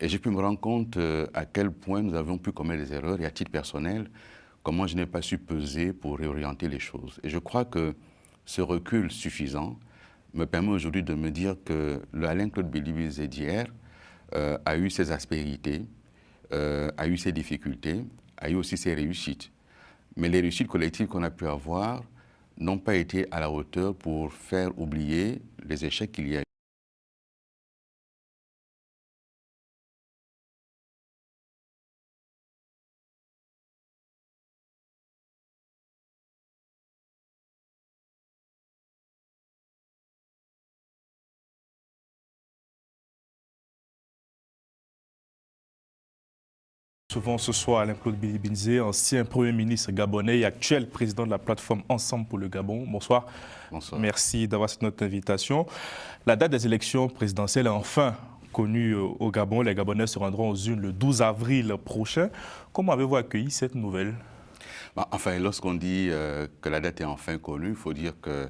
Et j'ai pu me rendre compte à quel point nous avions pu commettre des erreurs et à titre personnel, comment je n'ai pas su peser pour réorienter les choses. Et je crois que ce recul suffisant me permet aujourd'hui de me dire que le Alain-Claude Bilibi d'hier a eu ses aspérités, a eu ses difficultés, a eu aussi ses réussites. Mais les réussites collectives qu'on a pu avoir n'ont pas été à la hauteur pour faire oublier les échecs qu'il y a eu. Souvent ce soir, Alain-Claude Bilibi, ancien Premier ministre gabonais et actuel président de la plateforme Ensemble pour le Gabon. Bonsoir. Bonsoir. Merci d'avoir accepté notre invitation. La date des élections présidentielles est enfin connue au Gabon. Les Gabonais se rendront aux urnes le 12 avril prochain. Comment avez-vous accueilli cette nouvelle? Enfin, lorsqu'on dit que la date est enfin connue, il faut dire que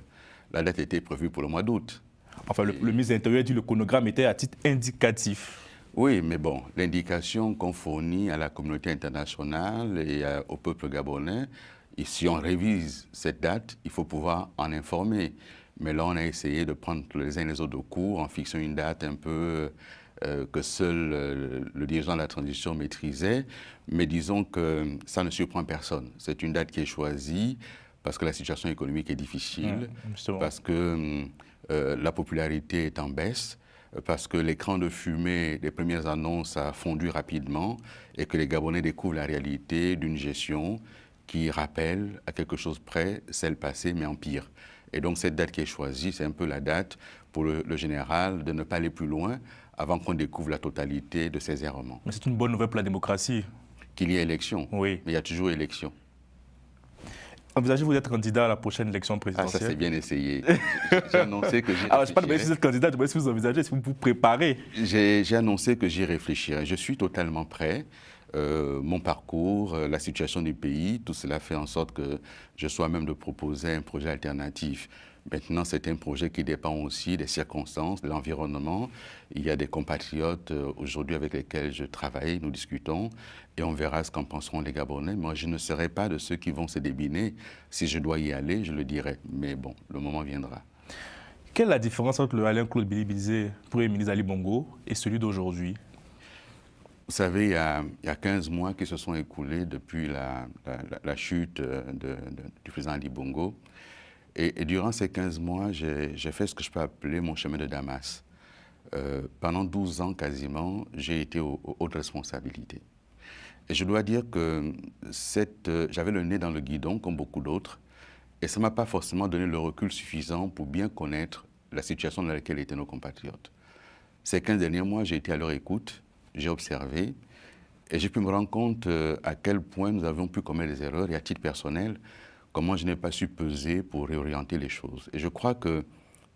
la date était prévue pour le mois d'août. Enfin, le ministre de l'Intérieur dit que le chronogramme était à titre indicatif. Oui, mais bon, l'indication qu'on fournit à la communauté internationale et au peuple gabonais, et si on révise cette date, il faut pouvoir en informer. Mais là, on a essayé de prendre les uns les autres de court en fixant une date un peu que seul le dirigeant de la transition maîtrisait. Mais disons que ça ne surprend personne. C'est une date qui est choisie parce que la situation économique est difficile, parce que la popularité est en baisse, parce que l'écran de fumée des premières annonces a fondu rapidement et que les Gabonais découvrent la réalité d'une gestion qui rappelle à quelque chose près celle passée, mais en pire. Et donc cette date qui est choisie, c'est un peu la date pour le général de ne pas aller plus loin avant qu'on découvre la totalité de ces errements. Mais c'est une bonne nouvelle pour la démocratie. Qu'il y ait élection, oui. Mais il y a toujours élection. Envisagez-vous d'être candidat à la prochaine élection présidentielle? Ah, ça c'est bien essayé. J'ai annoncé que j'y réfléchirais. Alors, je ne sais pas demander si vous êtes candidat, je me si vous envisagez, si vous vous préparez. J'ai annoncé que j'y réfléchirais. Je suis totalement prêt. Mon parcours, la situation du pays, tout cela fait en sorte que je sois même de proposer un projet alternatif. Maintenant, c'est un projet qui dépend aussi des circonstances, de l'environnement. Il y a des compatriotes aujourd'hui avec lesquels je travaille, nous discutons, et on verra ce qu'en penseront les Gabonais. Moi, je ne serai pas de ceux qui vont se débiner. Si je dois y aller, je le dirai. Mais bon, le moment viendra. Quelle est la différence entre le Alain-Claude Bilibi, Premier ministre Ali Bongo, et celui d'aujourd'hui? Vous savez, il y a 15 mois qui se sont écoulés depuis la chute du président Ali Bongo. Et durant ces 15 mois, j'ai fait ce que je peux appeler mon chemin de Damas. Pendant 12 ans quasiment, j'ai été aux hautes responsabilités. Et je dois dire que j'avais le nez dans le guidon, comme beaucoup d'autres, et ça ne m'a pas forcément donné le recul suffisant pour bien connaître la situation dans laquelle étaient nos compatriotes. Ces 15 derniers mois, j'ai été à leur écoute, j'ai observé, et j'ai pu me rendre compte à quel point nous avions pu commettre des erreurs, et à titre personnel, comment je n'ai pas su peser pour réorienter les choses. Et je crois que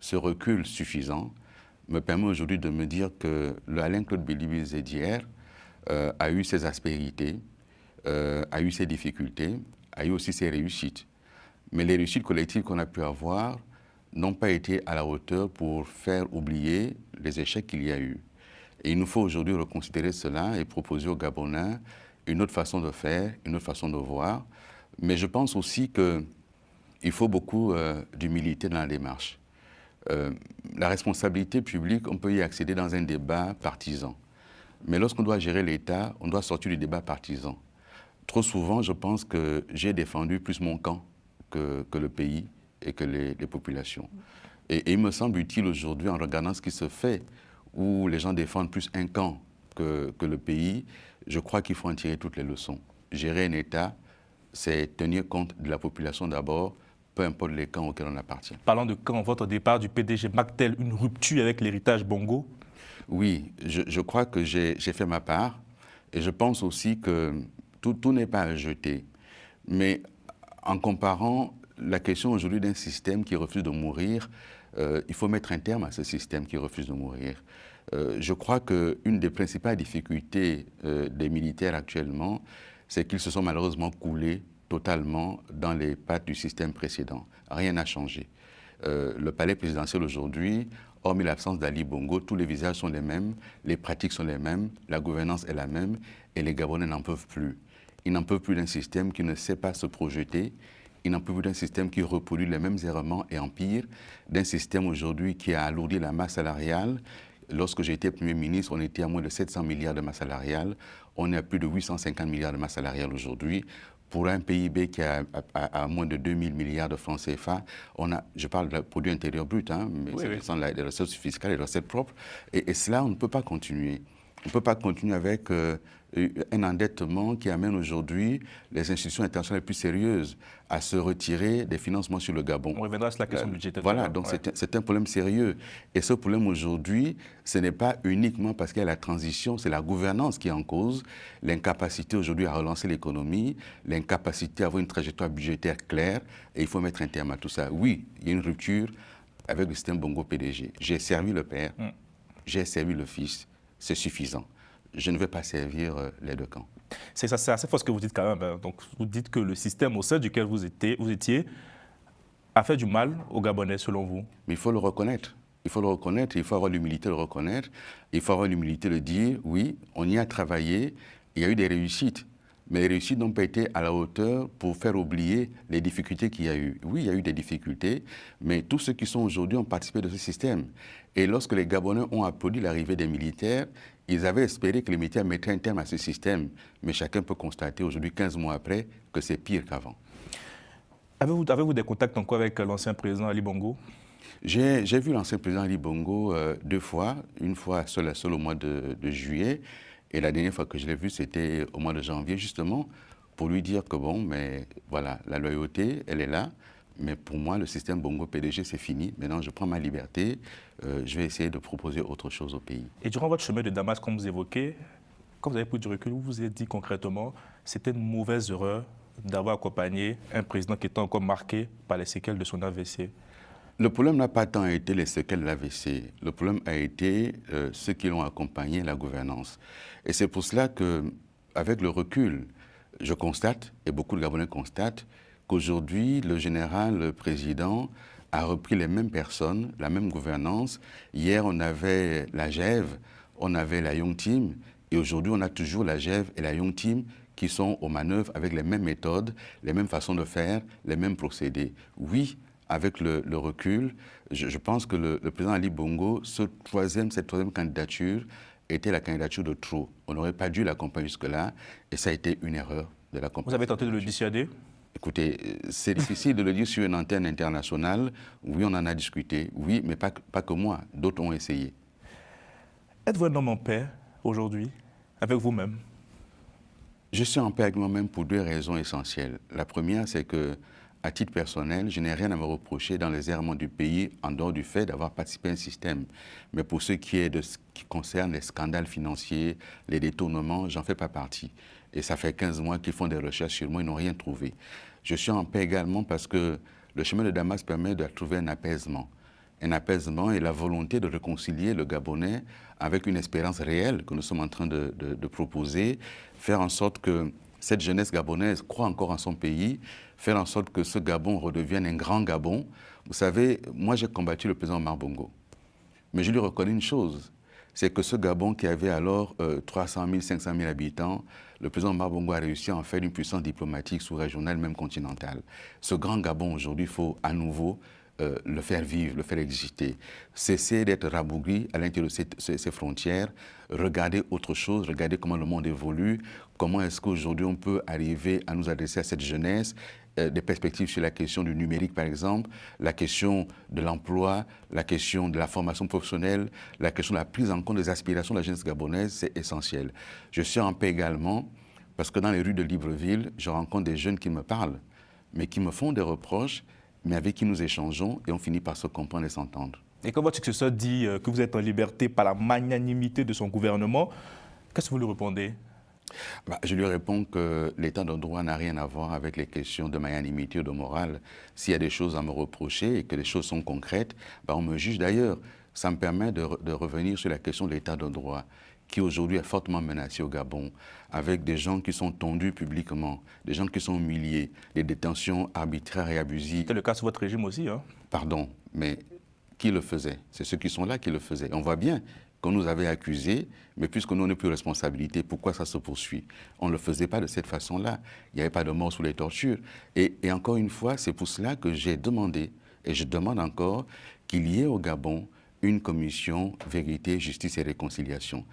ce recul suffisant me permet aujourd'hui de me dire que le Alain-Claude Bilibi d'hier a eu ses aspérités, a eu ses difficultés, a eu aussi ses réussites. Mais les réussites collectives qu'on a pu avoir n'ont pas été à la hauteur pour faire oublier les échecs qu'il y a eu. Et il nous faut aujourd'hui reconsidérer cela et proposer aux Gabonais une autre façon de faire, une autre façon de voir. Mais je pense aussi qu'il faut beaucoup d'humilité dans la démarche. La responsabilité publique, on peut y accéder dans un débat partisan. Mais lorsqu'on doit gérer l'État, on doit sortir du débat partisan. Trop souvent, je pense que j'ai défendu plus mon camp que le pays et que les populations. Et il me semble utile aujourd'hui, en regardant ce qui se fait, où les gens défendent plus un camp que le pays, je crois qu'il faut en tirer toutes les leçons. Gérer un État, c'est tenir compte de la population d'abord, peu importe les camps auxquels on appartient. Parlant de camp, votre départ du PDG marque-t-elle une rupture avec l'héritage Bongo? Oui, je crois que j'ai fait ma part et je pense aussi que tout n'est pas à jeter. Mais en comparant la question aujourd'hui d'un système qui refuse de mourir, il faut mettre un terme à ce système qui refuse de mourir. Je crois qu'une des principales difficultés des militaires actuellement, c'est qu'ils se sont malheureusement coulés totalement dans les pattes du système précédent. Rien n'a changé. Le palais présidentiel aujourd'hui, Hormis l'absence d'Ali Bongo, tous les visages sont les mêmes, les pratiques sont les mêmes, la gouvernance est la même et les Gabonais n'en peuvent plus. Ils n'en peuvent plus d'un système qui ne sait pas se projeter. Ils n'en peuvent plus d'un système qui reproduit les mêmes errements et empire, d'un système aujourd'hui qui a alourdi la masse salariale. Lorsque j'étais Premier ministre, on était à moins de 700 milliards de masse salariale. On est à plus de 850 milliards de masse salariale aujourd'hui. Pour un PIB qui est à moins de 2000 milliards de francs CFA, je parle du produit intérieur brut, hein, mais oui, c'est les ressources fiscales et les recettes propres. Et cela, on ne peut pas continuer. On ne peut pas continuer avec un endettement qui amène aujourd'hui les institutions internationales les plus sérieuses à se retirer des financements sur le Gabon. On reviendra sur la question budgétaire. Voilà, donc c'est un problème sérieux. Et ce problème aujourd'hui, ce n'est pas uniquement parce qu'il y a la transition, c'est la gouvernance qui est en cause, l'incapacité aujourd'hui à relancer l'économie, l'incapacité à avoir une trajectoire budgétaire claire, et il faut mettre un terme à tout ça. Oui, il y a une rupture avec le système Bongo PDG. J'ai servi le père, j'ai servi le fils. C'est suffisant. Je ne vais pas servir les deux camps. C'est assez fort ce que vous dites quand même. Hein. Donc, vous dites que le système au sein duquel vous étiez a fait du mal aux Gabonais, selon vous. Mais il faut le reconnaître. Il faut le reconnaître, il faut avoir l'humilité de le reconnaître. Il faut avoir l'humilité de dire, oui, on y a travaillé, il y a eu des réussites. Mais les réussites n'ont pas été à la hauteur pour faire oublier les difficultés qu'il y a eu. Oui, il y a eu des difficultés, mais tous ceux qui sont aujourd'hui ont participé de ce système. Et lorsque les Gabonais ont applaudi l'arrivée des militaires, ils avaient espéré que les militaires mettraient un terme à ce système. Mais chacun peut constater aujourd'hui, 15 mois après, que c'est pire qu'avant. Avez-vous des contacts encore avec l'ancien président Ali Bongo? J'ai vu l'ancien président Ali Bongo 2 fois, une fois seul au mois de juillet, et la dernière fois que je l'ai vu, c'était au mois de janvier, justement, pour lui dire que bon, mais voilà, la loyauté, elle est là, mais pour moi, le système Bongo PDG, c'est fini. Maintenant, je prends ma liberté, je vais essayer de proposer autre chose au pays. Et durant votre chemin de Damas, comme vous évoquez, quand vous avez pris du recul, vous vous êtes dit concrètement, c'était une mauvaise erreur d'avoir accompagné un président qui était encore marqué par les séquelles de son AVC? Le problème n'a pas tant été les séquelles de l'AVC. Le problème a été ceux qui l'ont accompagné, la gouvernance. Et c'est pour cela qu'avec le recul, je constate, et beaucoup de Gabonais constatent, qu'aujourd'hui, le général, le président, a repris les mêmes personnes, la même gouvernance. Hier, on avait la GEV, on avait la Young Team, et aujourd'hui, on a toujours la GEV et la Young Team qui sont aux manœuvres avec les mêmes méthodes, les mêmes façons de faire, les mêmes procédés. Oui, avec le recul, je pense que le président Ali Bongo, cette troisième candidature était la candidature de trop. On n'aurait pas dû l'accompagner jusque-là, et ça a été une erreur de l'accompagner. Vous avez tenté de le dissuader? Écoutez, c'est difficile de le dire sur une antenne internationale. Oui, on en a discuté. Oui, mais pas que moi. D'autres ont essayé. Êtes-vous un homme en paix aujourd'hui avec vous-même? Je suis en paix avec moi-même pour 2 raisons essentielles. La première, c'est que, à titre personnel, je n'ai rien à me reprocher dans les errements du pays en dehors du fait d'avoir participé à un système. Mais pour ce qui est de ce qui concerne les scandales financiers, les détournements, j'en fais pas partie. Et ça fait 15 mois qu'ils font des recherches sur moi, ils n'ont rien trouvé. Je suis en paix également parce que le chemin de Damas permet de trouver un apaisement. Un apaisement et la volonté de réconcilier le Gabonais avec une espérance réelle que nous sommes en train de proposer, faire en sorte que cette jeunesse gabonaise croit encore en son pays, faire en sorte que ce Gabon redevienne un grand Gabon. Vous savez, moi j'ai combattu le président Omar Bongo, mais je lui reconnais une chose, c'est que ce Gabon qui avait alors 300 000, 500 000 habitants, le président Omar Bongo a réussi à en faire une puissance diplomatique sous-régionale, même continentale. Ce grand Gabon aujourd'hui, il faut à nouveau le faire vivre, le faire exister, cesser d'être rabougri à l'intérieur de ces frontières, regarder autre chose, regarder comment le monde évolue, comment est-ce qu'aujourd'hui on peut arriver à nous adresser à cette jeunesse, des perspectives sur la question du numérique par exemple, la question de l'emploi, la question de la formation professionnelle, la question de la prise en compte des aspirations de la jeunesse gabonaise, c'est essentiel. Je suis en paix également parce que dans les rues de Libreville, je rencontre des jeunes qui me parlent, mais qui me font des reproches, mais avec qui nous échangeons et on finit par se comprendre et s'entendre. Et quand votre successeur dit que vous êtes en liberté par la magnanimité de son gouvernement, qu'est-ce que vous lui répondez? Je lui réponds que l'état de droit n'a rien à voir avec les questions de magnanimité ou de morale. S'il y a des choses à me reprocher et que les choses sont concrètes, on me juge d'ailleurs. Ça me permet de revenir sur la question de l'état de droit, qui aujourd'hui est fortement menacé au Gabon, avec des gens qui sont tondus publiquement, des gens qui sont humiliés, des détentions arbitraires et abusives. C'était le cas sous votre régime aussi, hein? Pardon, mais qui le faisaient. C'est ceux qui sont là qui le faisaient. On voit bien qu'on nous avait accusés, mais puisque nous n'avons plus de responsabilité, pourquoi ça se poursuit? On ne le faisait pas de cette façon-là. Il n'y avait pas de mort sous les tortures. Et encore une fois, c'est pour cela que j'ai demandé, et je demande encore, qu'il y ait au Gabon une commission vérité, justice et réconciliation.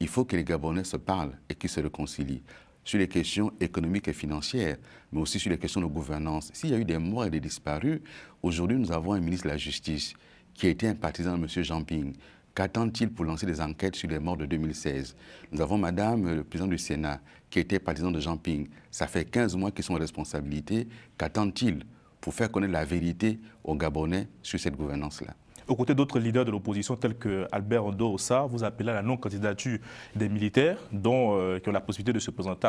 Il faut que les Gabonais se parlent et qu'ils se réconcilient sur les questions économiques et financières, mais aussi sur les questions de gouvernance. S'il y a eu des morts et des disparus, aujourd'hui nous avons un ministre de la Justice qui a été un partisan de M. Jean-Ping. Qu'attend-il pour lancer des enquêtes sur les morts de 2016? Nous avons Madame, le président du Sénat, qui était partisan de Jean-Ping. Ça fait 15 mois qu'ils sont en responsabilité. Qu'attend-il pour faire connaître la vérité aux Gabonais sur cette gouvernance-là? Aux côtés d'autres leaders de l'opposition tels que Albert Ondo-Ossa, vous appelez à la non-candidature des militaires qui ont la possibilité de se présenter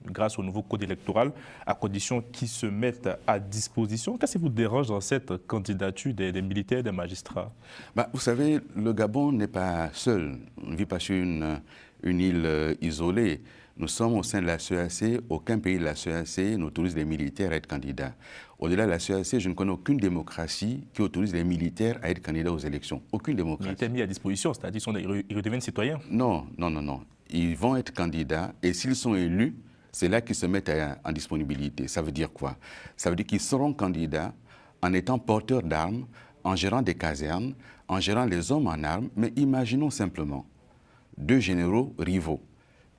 grâce au nouveau code électoral, à condition qu'ils se mettent à disposition. Qu'est-ce qui vous dérange dans cette candidature des militaires et des magistrats? Vous savez, le Gabon n'est pas seul. On ne vit pas sur une île isolée. Nous sommes au sein de la CEAC. Aucun pays de la CEAC n'autorise les militaires à être candidats. Au-delà de la CEAC, je ne connais aucune démocratie qui autorise les militaires à être candidats aux élections. Aucune démocratie. Ils étaient mis à disposition, c'est-à-dire qu'ils redeviennent citoyens. Non. Ils vont être candidats et s'ils sont élus, c'est là qu'ils se mettent en disponibilité. Ça veut dire quoi? Ça veut dire qu'ils seront candidats en étant porteurs d'armes, en gérant des casernes, en gérant les hommes en armes. Mais imaginons simplement 2 généraux rivaux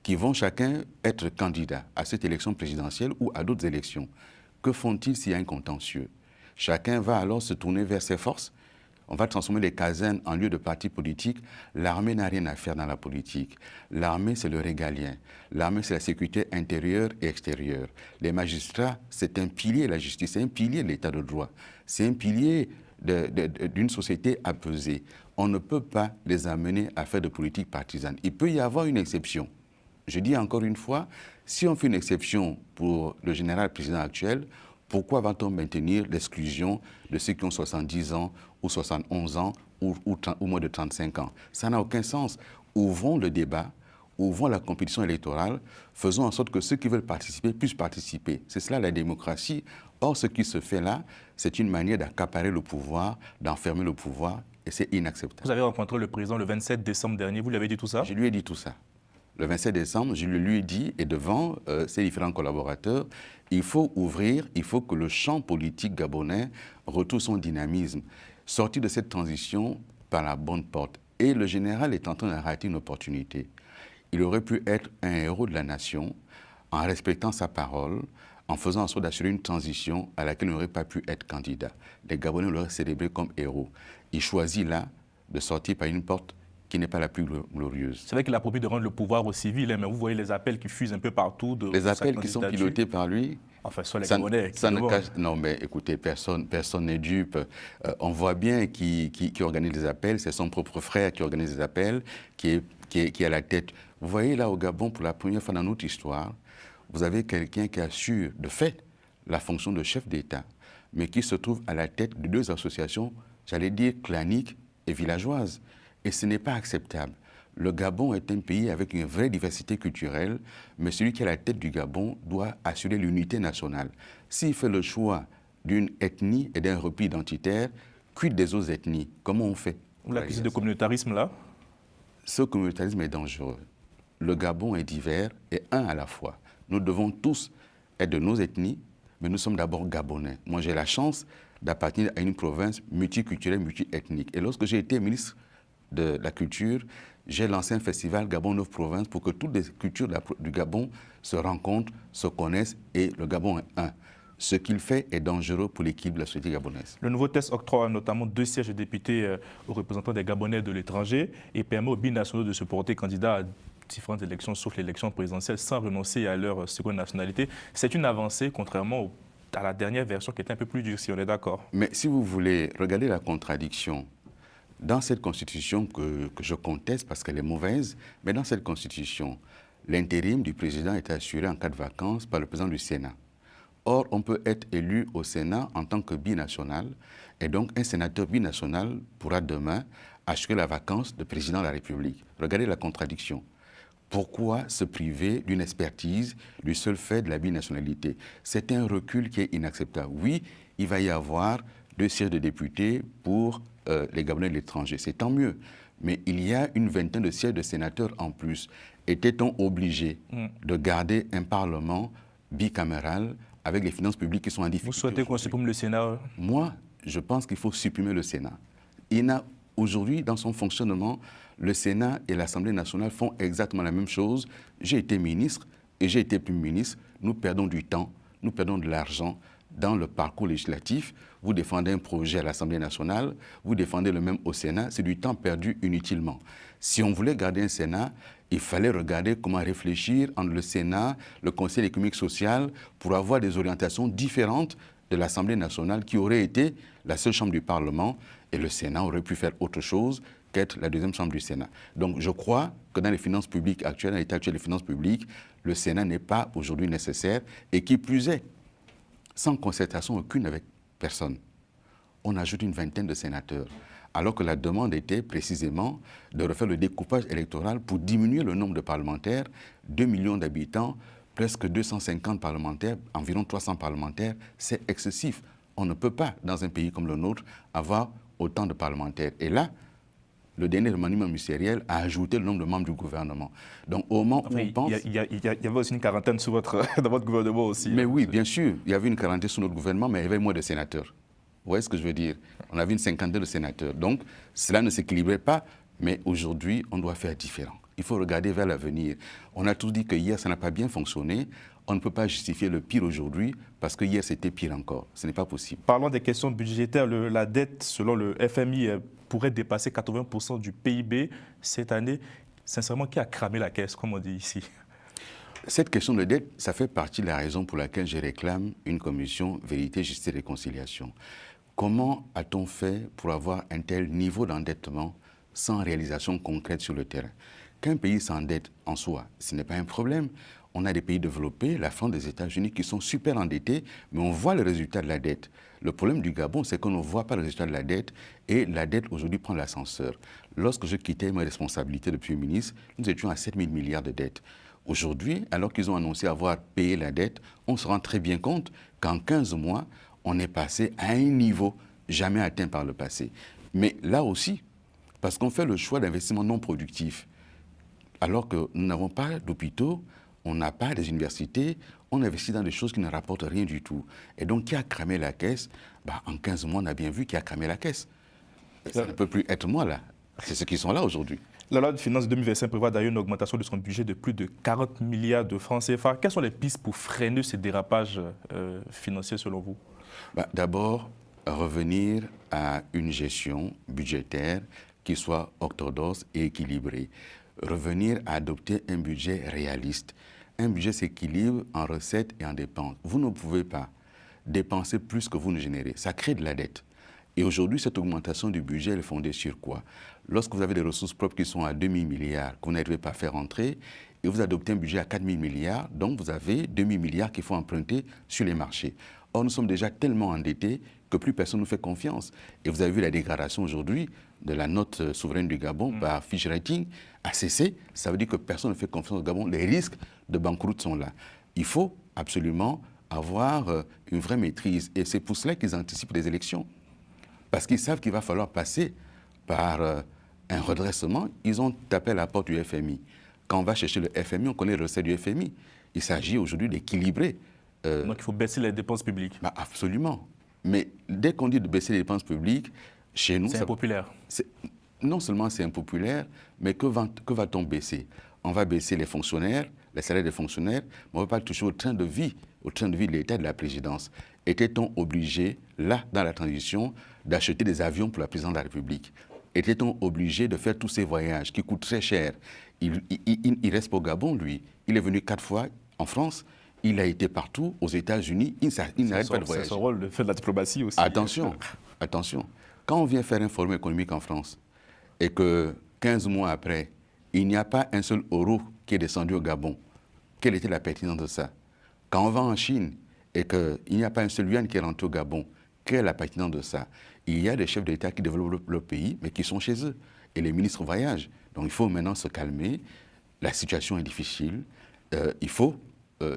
qui vont chacun être candidats à cette élection présidentielle ou à d'autres élections. Que font-ils s'il y a un contentieux? Chacun va alors se tourner vers ses forces. On va transformer les casernes en lieu de partis politiques. L'armée n'a rien à faire dans la politique. L'armée, c'est le régalien. L'armée, c'est la sécurité intérieure et extérieure. Les magistrats, c'est un pilier de la justice, c'est un pilier de l'état de droit. C'est un pilier d'une société apaisée. On ne peut pas les amener à faire de politique partisane. Il peut y avoir une exception. Je dis encore une fois, si on fait une exception pour le général président actuel, pourquoi va-t-on maintenir l'exclusion de ceux qui ont 70 ans ou 71 ans ou moins de 35 ans? Ça n'a aucun sens. Ouvrons le débat, ouvrons la compétition électorale, faisons en sorte que ceux qui veulent participer puissent participer. C'est cela la démocratie. Or, ce qui se fait là, c'est une manière d'accaparer le pouvoir, d'enfermer le pouvoir, et c'est inacceptable. Vous avez rencontré le président le 27 décembre dernier, vous lui avez dit tout ça? Je lui ai dit tout ça. Le 27 décembre, je lui ai dit, et devant ses différents collaborateurs, il faut ouvrir, il faut que le champ politique gabonais retrouve son dynamisme, sortir de cette transition par la bonne porte. Et le général est en train de rater une opportunité. Il aurait pu être un héros de la nation en respectant sa parole, en faisant en sorte d'assurer une transition à laquelle il n'aurait pas pu être candidat. Les Gabonais l'auraient célébré comme héros. Il choisit là de sortir par une porte qui n'est pas la plus glorieuse. C'est vrai qu'il a promis de rendre le pouvoir aux civils, mais vous voyez les appels qui fusent un peu partout. Les appels qui sont pilotés par lui. Enfin, sur les Gabonais. Non, mais écoutez, personne n'est dupe. On voit bien qui organise les appels. C'est son propre frère qui organise les appels, qui est à la tête. Vous voyez là au Gabon, pour la première fois dans notre histoire, vous avez quelqu'un qui assure de fait la fonction de chef d'État, mais qui se trouve à la tête de 2 associations, j'allais dire claniques et villageoises. Et ce n'est pas acceptable. Le Gabon est un pays avec une vraie diversité culturelle, mais celui qui est à la tête du Gabon doit assurer l'unité nationale. S'il fait le choix d'une ethnie et d'un repli identitaire, quid des autres ethnies? Comment on fait? Vous l'accusez de communautarisme là? Ce communautarisme est dangereux. Le Gabon est divers et un à la fois. Nous devons tous être de nos ethnies, mais nous sommes d'abord Gabonais. Moi, j'ai la chance d'appartenir à une province multiculturelle, multiethnique. Et lorsque j'ai été ministre de la culture, j'ai lancé un festival Gabon 9 provinces pour que toutes les cultures du Gabon se rencontrent, se connaissent et le Gabon est un. Ce qu'il fait est dangereux pour l'équilibre de la société gabonaise. Le nouveau texte octroie notamment 2 sièges de députés aux représentants des Gabonais de l'étranger et permet aux binationaux de se porter candidats à différentes élections, sauf l'élection présidentielle, sans renoncer à leur seconde nationalité. C'est une avancée, contrairement à la dernière version qui était un peu plus dure, si on est d'accord. Mais si vous voulez regarder la contradiction, dans cette constitution que je conteste parce qu'elle est mauvaise, mais dans cette constitution, l'intérim du président est assuré en cas de vacances par le président du Sénat. Or, on peut être élu au Sénat en tant que binational, et donc un sénateur binational pourra demain assurer la vacance de président de la République. Regardez la contradiction. Pourquoi se priver d'une expertise du seul fait de la binationalité? C'est un recul qui est inacceptable. Oui, il va y avoir 2 sièges de députés pour les Gabonais de l'étranger. C'est tant mieux. Mais il y a une vingtaine de sièges de sénateurs en plus. Était-on obligé de garder un Parlement bicaméral avec les finances publiques qui sont en difficulté? Vous souhaitez qu'on supprime le Sénat? Moi, je pense qu'il faut supprimer le Sénat. Aujourd'hui, dans son fonctionnement, le Sénat et l'Assemblée nationale font exactement la même chose. J'ai été ministre et j'ai été Premier ministre. Nous perdons du temps, nous perdons de l'argent dans le parcours législatif. Vous défendez un projet à l'Assemblée nationale, vous défendez le même au Sénat, c'est du temps perdu inutilement. Si on voulait garder un Sénat, il fallait regarder comment réfléchir entre le Sénat, le Conseil économique et social, pour avoir des orientations différentes de l'Assemblée nationale qui aurait été la seule chambre du Parlement, et le Sénat aurait pu faire autre chose qu'être la deuxième chambre du Sénat. Donc je crois que dans les finances publiques actuelles, dans l'état actuel des finances publiques, le Sénat n'est pas aujourd'hui nécessaire, et qui plus est, sans concertation aucune avec personne. On ajoute une vingtaine de sénateurs, alors que la demande était précisément de refaire le découpage électoral pour diminuer le nombre de parlementaires, 2 millions d'habitants, presque 250 parlementaires, environ 300 parlementaires, c'est excessif. On ne peut pas, dans un pays comme le nôtre, avoir autant de parlementaires. Et là, le dernier remaniement ministériel a ajouté le nombre de membres du gouvernement. Donc au moment où on pense... Il y avait aussi une quarantaine dans votre gouvernement aussi. Mais oui, bien sûr, il y avait une quarantaine sous notre gouvernement, mais il y avait moins de sénateurs. Vous voyez ce que je veux dire? On avait une cinquantaine de sénateurs. Donc cela ne s'équilibrait pas, mais aujourd'hui, on doit faire différent. Il faut regarder vers l'avenir. On a tous dit que hier, ça n'a pas bien fonctionné. On ne peut pas justifier le pire aujourd'hui parce que hier, c'était pire encore. Ce n'est pas possible. Parlons des questions budgétaires. La dette, selon le FMI, pourrait dépasser 80% du PIB cette année. Sincèrement, qui a cramé la caisse, comme on dit ici? Cette question de dette, ça fait partie de la raison pour laquelle je réclame une commission vérité, justice et réconciliation. Comment a-t-on fait pour avoir un tel niveau d'endettement sans réalisation concrète sur le terrain? Qu'un pays s'endette en soi, ce n'est pas un problème. On a des pays développés, la France, des États-Unis, qui sont super endettés, mais on voit le résultat de la dette. Le problème du Gabon, c'est qu'on ne voit pas le résultat de la dette, et la dette aujourd'hui prend l'ascenseur. Lorsque je quittais mes responsabilités de Premier ministre, nous étions à 7 000 milliards de dettes. Aujourd'hui, alors qu'ils ont annoncé avoir payé la dette, on se rend très bien compte qu'en 15 mois, on est passé à un niveau jamais atteint par le passé. Mais là aussi, parce qu'on fait le choix d'investissements non productifs, alors que nous n'avons pas d'hôpitaux, on n'a pas des universités, on investit dans des choses qui ne rapportent rien du tout. Et donc, qui a cramé la caisse? En 15 mois, on a bien vu qui a cramé la caisse. Ça ne peut plus être moi, là. C'est ceux qui sont là aujourd'hui. La loi de finances 2025 prévoit d'ailleurs une augmentation de son budget de plus de 40 milliards de francs CFA. Quelles sont les pistes pour freiner ces dérapages financiers, selon vous? D'abord, revenir à une gestion budgétaire qui soit orthodoxe et équilibrée. Revenir à adopter un budget réaliste. Un budget s'équilibre en recettes et en dépenses. Vous ne pouvez pas dépenser plus que vous ne générez. Ça crée de la dette. Et aujourd'hui, cette augmentation du budget, elle est fondée sur quoi? Lorsque vous avez des ressources propres qui sont à 2 000 milliards, que vous n'arrivez pas à faire entrer, et vous adoptez un budget à 4 000 milliards, donc vous avez 2 000 milliards qu'il faut emprunter sur les marchés. Or, nous sommes déjà tellement endettés que plus personne ne nous fait confiance. Et vous avez vu la dégradation aujourd'hui de la note souveraine du Gabon par Fitch Rating a cessé. Ça veut dire que personne ne fait confiance au Gabon. Les risques de banqueroute sont là. Il faut absolument avoir une vraie maîtrise. Et c'est pour cela qu'ils anticipent les élections. Parce qu'ils savent qu'il va falloir passer par un redressement. Ils ont tapé à la porte du FMI. Quand on va chercher le FMI, on connaît le recette du FMI. Il s'agit aujourd'hui d'équilibrer. Donc il faut baisser les dépenses publiques. Absolument. Mais dès qu'on dit de baisser les dépenses publiques, chez nous... C'est impopulaire. Non seulement c'est impopulaire, mais que va-t-on baisser? On va baisser les fonctionnaires, les salaires des fonctionnaires, mais on ne va pas toucher au train de vie de l'État et de la présidence. Était-on obligé, là, dans la transition, d'acheter des avions pour la présidence de la République? Était-on obligé de faire tous ces voyages qui coûtent très cher? Il reste pas au Gabon, lui. Il est venu 4 fois en France. Il a été partout, aux États-Unis, il n'arrête pas de voyager. C'est son rôle de faire de la diplomatie aussi. Attention, attention. Quand on vient faire un forum économique en France et que 15 mois après, il n'y a pas un seul euro qui est descendu au Gabon, quelle était la pertinence de ça? Quand on va en Chine et qu'il n'y a pas un seul yuan qui est rentré au Gabon, quelle est la pertinence de ça? Il y a des chefs d'État qui développent le pays, mais qui sont chez eux. Et les ministres voyagent. Donc il faut maintenant se calmer. La situation est difficile. Il faut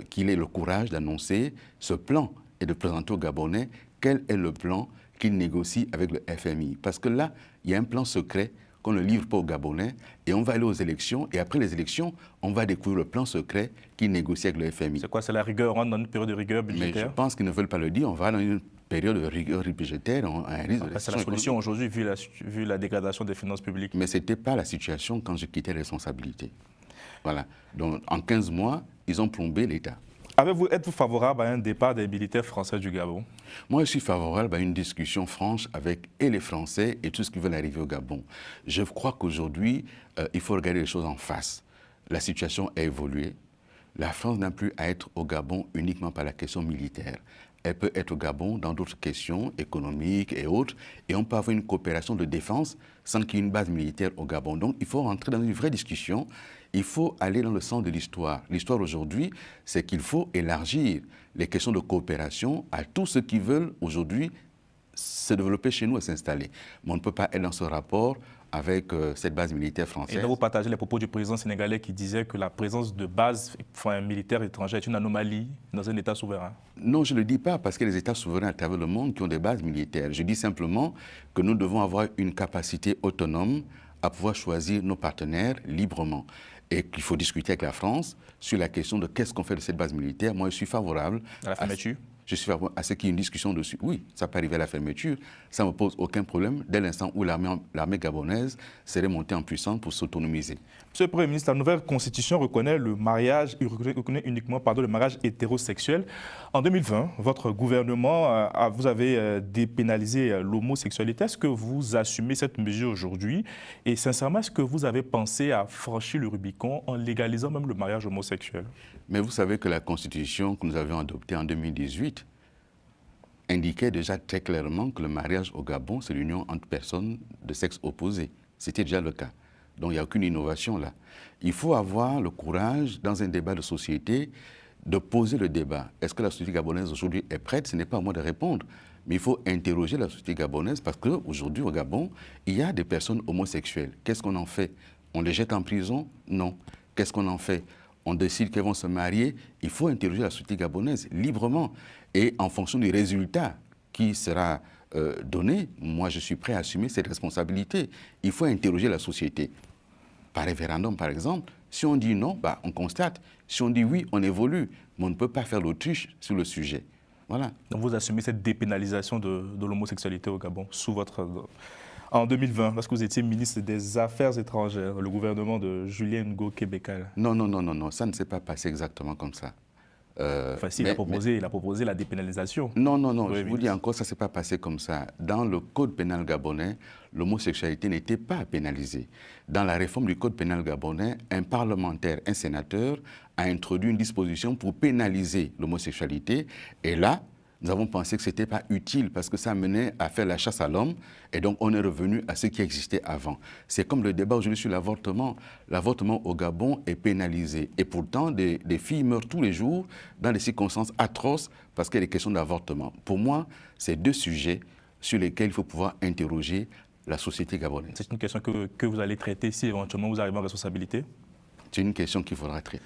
qu'il ait le courage d'annoncer ce plan et de présenter aux Gabonais quel est le plan qu'il négocie avec le FMI. Parce que là, il y a un plan secret qu'on ne livre pas aux Gabonais et on va aller aux élections et après les élections, on va découvrir le plan secret qu'il négocie avec le FMI. C'est quoi? C'est la rigueur, on rentre dans une période de rigueur budgétaire? Mais je pense qu'ils ne veulent pas le dire, on va dans une période de rigueur budgétaire, un risque de c'est la solution aujourd'hui vu la dégradation des finances publiques. Mais ce n'était pas la situation quand je quittais les responsabilités. Voilà. Donc en 15 mois, ils ont plombé l'État. Êtes-vous favorable à un départ des militaires français du Gabon? Moi, je suis favorable à une discussion franche avec et les Français et tous ceux qui veulent arriver au Gabon. Je crois qu'aujourd'hui, il faut regarder les choses en face. La situation a évolué. La France n'a plus à être au Gabon uniquement par la question militaire. Elle peut être au Gabon dans d'autres questions économiques et autres. Et on peut avoir une coopération de défense sans qu'il y ait une base militaire au Gabon. Donc, il faut rentrer dans une vraie discussion. Il faut aller dans le sens de l'histoire. L'histoire aujourd'hui, c'est qu'il faut élargir les questions de coopération à tous ceux qui veulent aujourd'hui se développer chez nous et s'installer. Mais on ne peut pas être dans ce rapport avec cette base militaire française. Et là, vous partagez les propos du président sénégalais qui disait que la présence de bases militaires étrangères est une anomalie dans un État souverain? Non, je ne le dis pas parce qu'il y a des États souverains à travers le monde qui ont des bases militaires. Je dis simplement que nous devons avoir une capacité autonome à pouvoir choisir nos partenaires librement. Et qu'il faut discuter avec la France sur la question de qu'est-ce qu'on fait de cette base militaire. Moi, je suis favorable à la fermeture. Je suis favorable à ce qu'il y ait une discussion dessus. Oui, ça peut arriver à la fermeture. Ça ne me pose aucun problème dès l'instant où l'armée gabonaise serait montée en puissance pour s'autonomiser. Monsieur le Premier ministre, la nouvelle constitution reconnaît le mariage, uniquement le mariage hétérosexuel. En 2020, votre gouvernement, vous avez dépénalisé l'homosexualité. Est-ce que vous assumez cette mesure aujourd'hui? Et sincèrement, est-ce que vous avez pensé à franchir le Rubicon en légalisant même le mariage homosexuel? Mais vous savez que la constitution que nous avions adoptée en 2018 indiquait déjà très clairement que le mariage au Gabon, c'est l'union entre personnes de sexe opposé. C'était déjà le cas. Donc il n'y a aucune innovation là. Il faut avoir le courage, dans un débat de société, de poser le débat. Est-ce que la société gabonaise aujourd'hui est prête? Ce n'est pas à moi de répondre. Mais il faut interroger la société gabonaise parce qu'aujourd'hui au Gabon, il y a des personnes homosexuelles. Qu'est-ce qu'on en fait? On les jette en prison? Non. Qu'est-ce qu'on en fait? On décide qu'elles vont se marier, il faut interroger la société gabonaise librement. Et en fonction du résultat qui sera donné, moi je suis prêt à assumer cette responsabilité. Il faut interroger la société. Par référendum, par exemple, si on dit non, bah, on constate. Si on dit oui, on évolue. Mais on ne peut pas faire l'autruche sur le sujet. Voilà. Donc vous assumez cette dépénalisation de l'homosexualité au Gabon sous votre... En 2020, lorsque vous étiez ministre des Affaires étrangères, le gouvernement de Julien Ngoké Bekal. Non, ça ne s'est pas passé exactement comme ça. Enfin, il a proposé la dépénalisation. Non, je vous dis encore, ça ne s'est pas passé comme ça. Dans le code pénal gabonais, l'homosexualité n'était pas pénalisée. Dans la réforme du code pénal gabonais, un parlementaire, un sénateur, a introduit une disposition pour pénaliser l'homosexualité. Et là, nous avons pensé que ce n'était pas utile parce que ça menait à faire la chasse à l'homme et donc on est revenu à ce qui existait avant. C'est comme le débat aujourd'hui sur l'avortement. L'avortement au Gabon est pénalisé et pourtant des filles meurent tous les jours dans des circonstances atroces parce qu'il y a des questions d'avortement. Pour moi, c'est deux sujets sur lesquels il faut pouvoir interroger la société gabonaise. C'est une question que vous allez traiter si éventuellement vous arrivez en responsabilité? C'est une question qu'il faudra traiter.